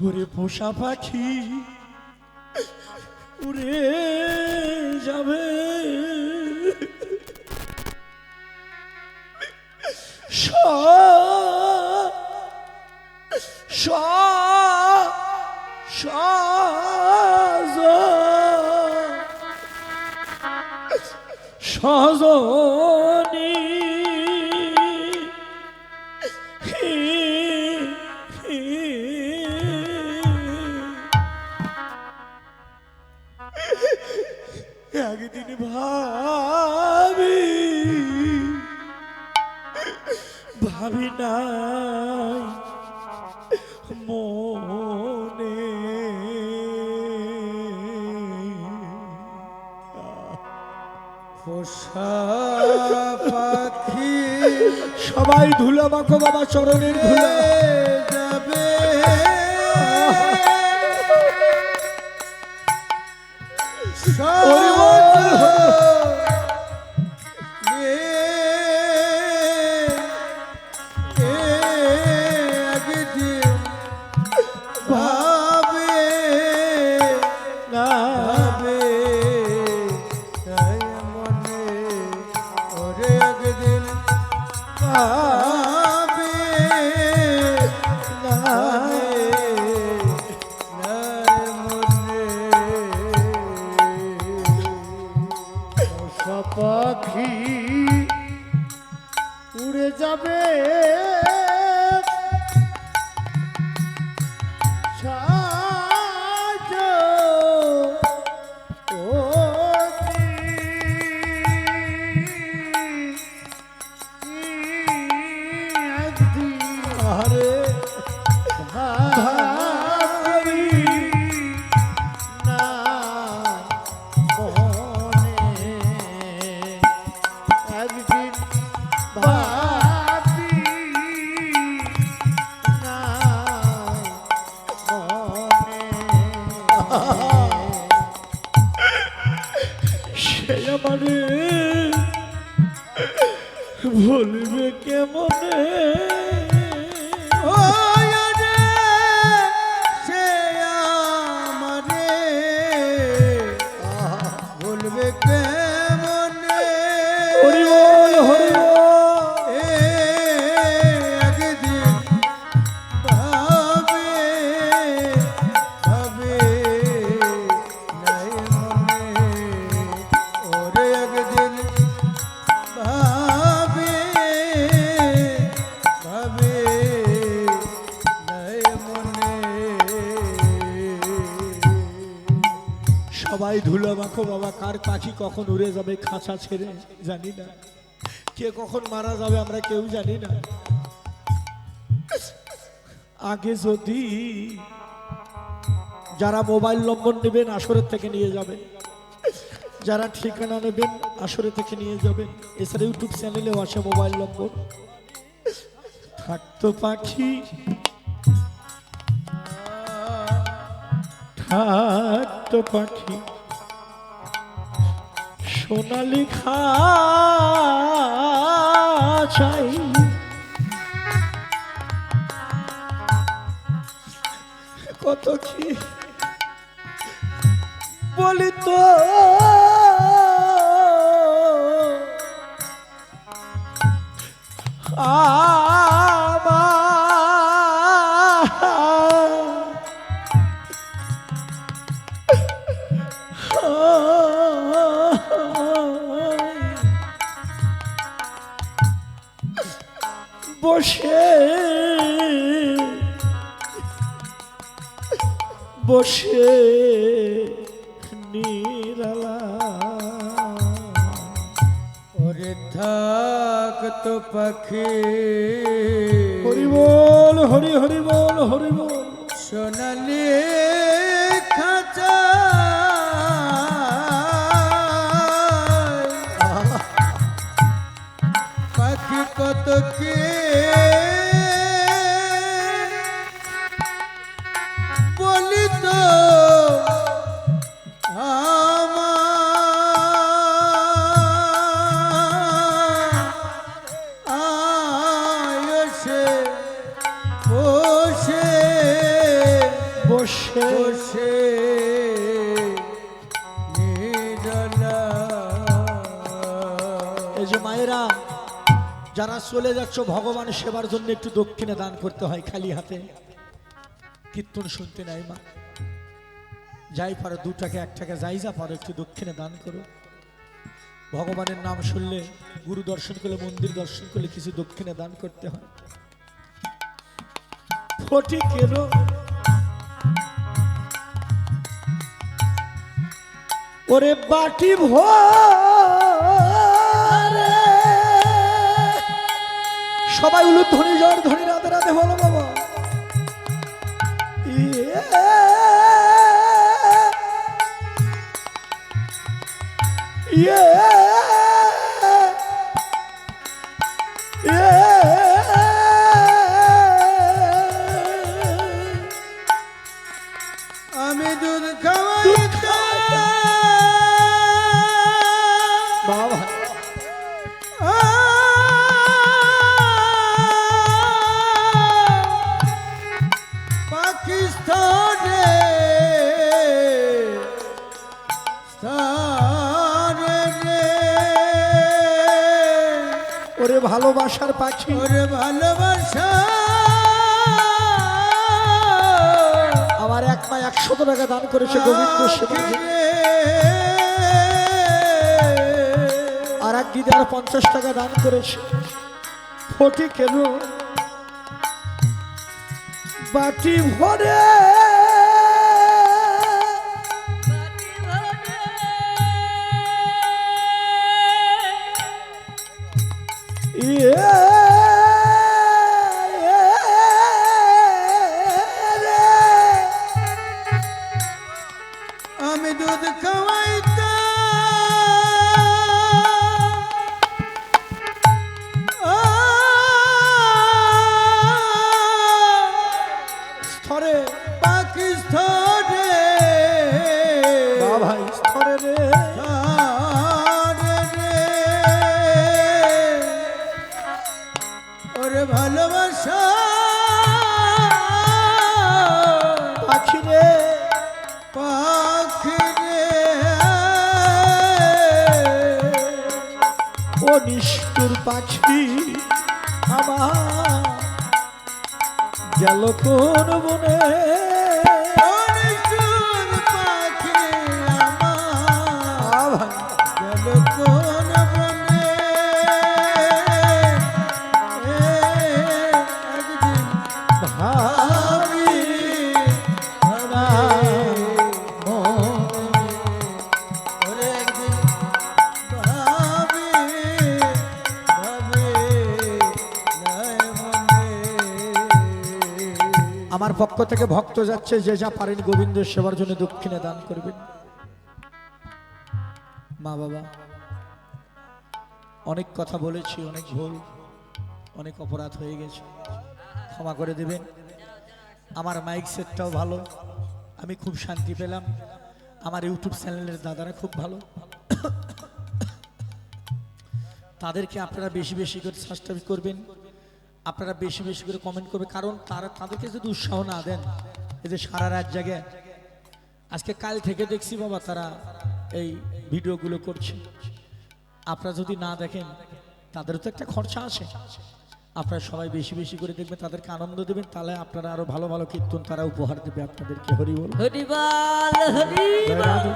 ওরে পোষা পাখি উড়ে যাবে সজনী একদিন ভাবি নাই মনে পোষা পাখি সবাই ধুলো মাখো বাবা চরণের ধুলো যাবে পাখি উড়ে যাবে আমারে ভুলবে কেমনে সে আমারে ভুলবে কেমনে হরি বল হরি বল একদিন ভাবে ভাবে নাই মনে ওরে একদিন ভাবে ভাবে নাই মনে সবাই ধুলো মাখো বাবা কার পাখি কখন উড়ে যাবে খাঁচা ছেড়ে জানি না কে কখন মারা যাবে আমরা কেউ জানি না আগে যদি যারা মোবাইল নম্বর নেবেন আসরের থেকে নিয়ে যাবেন যারা ঠিকানা নেবেন আসরে থেকে নিয়ে যাবেন এছাড়া ইউটিউব চ্যানেলেও আসে মোবাইল নম্বর থাকতো পাখি থাকতো পাখি সোনালি খাঁচাই কত কি বলি তো বসে বসে নিরালা ওরে থাক তো পাখি হরি বল হরি হরি বল হরি বল সোনালি খাঁচা পাখি কত কে বলি তো এই যে মায়েরা যারা চলে যাচ্ছ ভগবান সেবার জন্য একটু দক্ষিণে দান করতে হয়, খালি হাতে কীর্তন শুনতে নাই মা। যাই পারো 2 টাকা 1 টাকা যাই যা পারো একটু দক্ষিণে দান করো। ভগবানের নাম শুনলে, গুরু দর্শন করলে, মন্দির দর্শন করলে কিছু দক্ষিণে দান করতে হয়। ফটিকের ওরে বাটি ভরে সবাই উলুধ্বনি জয় ধ্বনি রাধে রাধে বলো বাবা। আমি দুধ খাওয়াই বাবা পাকিস্তানে স্থানে রে ওরে ভালোবাসার পাখি, ওরে ভালোবাসা আমার 1 মা 100 টাকা দান করেছে গোবিন্দ সেবার জন্য। আর এক দিদি আর 50 টাকা দান করেছে। ফটিকের বাটি ভরে আমি দুধ খাওয়াইতে স্থরে পাকিস্তানে ভাই স্থরে রে স্থানে রে ওরে ভালোবাসা পাখি রে পাখি রে ও নিষ্ঠুর পাখি আমার গেল কোন বনে। অনিশুর পাখি আমার ভাই গেল কোন বনে একদিন ভাবি ওরে একদিন ভাবি ভাবি নাই মনে। আমার পক্ষ থেকে ভক্ত যাচ্ছে, যে যা পারেন গোবিন্দের সেবার জন্য দক্ষিণে দান করবেন। মা বাবা অনেক কথা বলেছি, অনেক ভুল, অনেক অপরাধ হয়ে গেছে, ক্ষমা করে দেবেন। আমার মাইক সেটটাও ভালো, আমি খুব শান্তি পেলাম। আমার ইউটিউব চ্যানেলের দাদারা খুব ভালো, তাদেরকে আপনারা বেশি বেশি করে সাবস্ক্রাইব করবেন, আপনারা বেশি বেশি করে কমেন্ট করবেন। কারণ তাদেরকে যদি উৎসাহ না দেন, এই যে সারা রাত জাগে আজকে কাল থেকে দেখছি বাবা তারা এই ভিডিওগুলো করছে, আপনারা যদি না দেখেন তাদেরও তো একটা খরচা আছে। আপনারা সবাই বেশি বেশি করে দেখবেন, তাদেরকে আনন্দ দেবেন, তাহলে আপনারা আরো ভালো ভালো কীর্তন তারা উপহার দেবে আপনাদেরকে। হরি বল, হরিবল হরি জয় রাধে।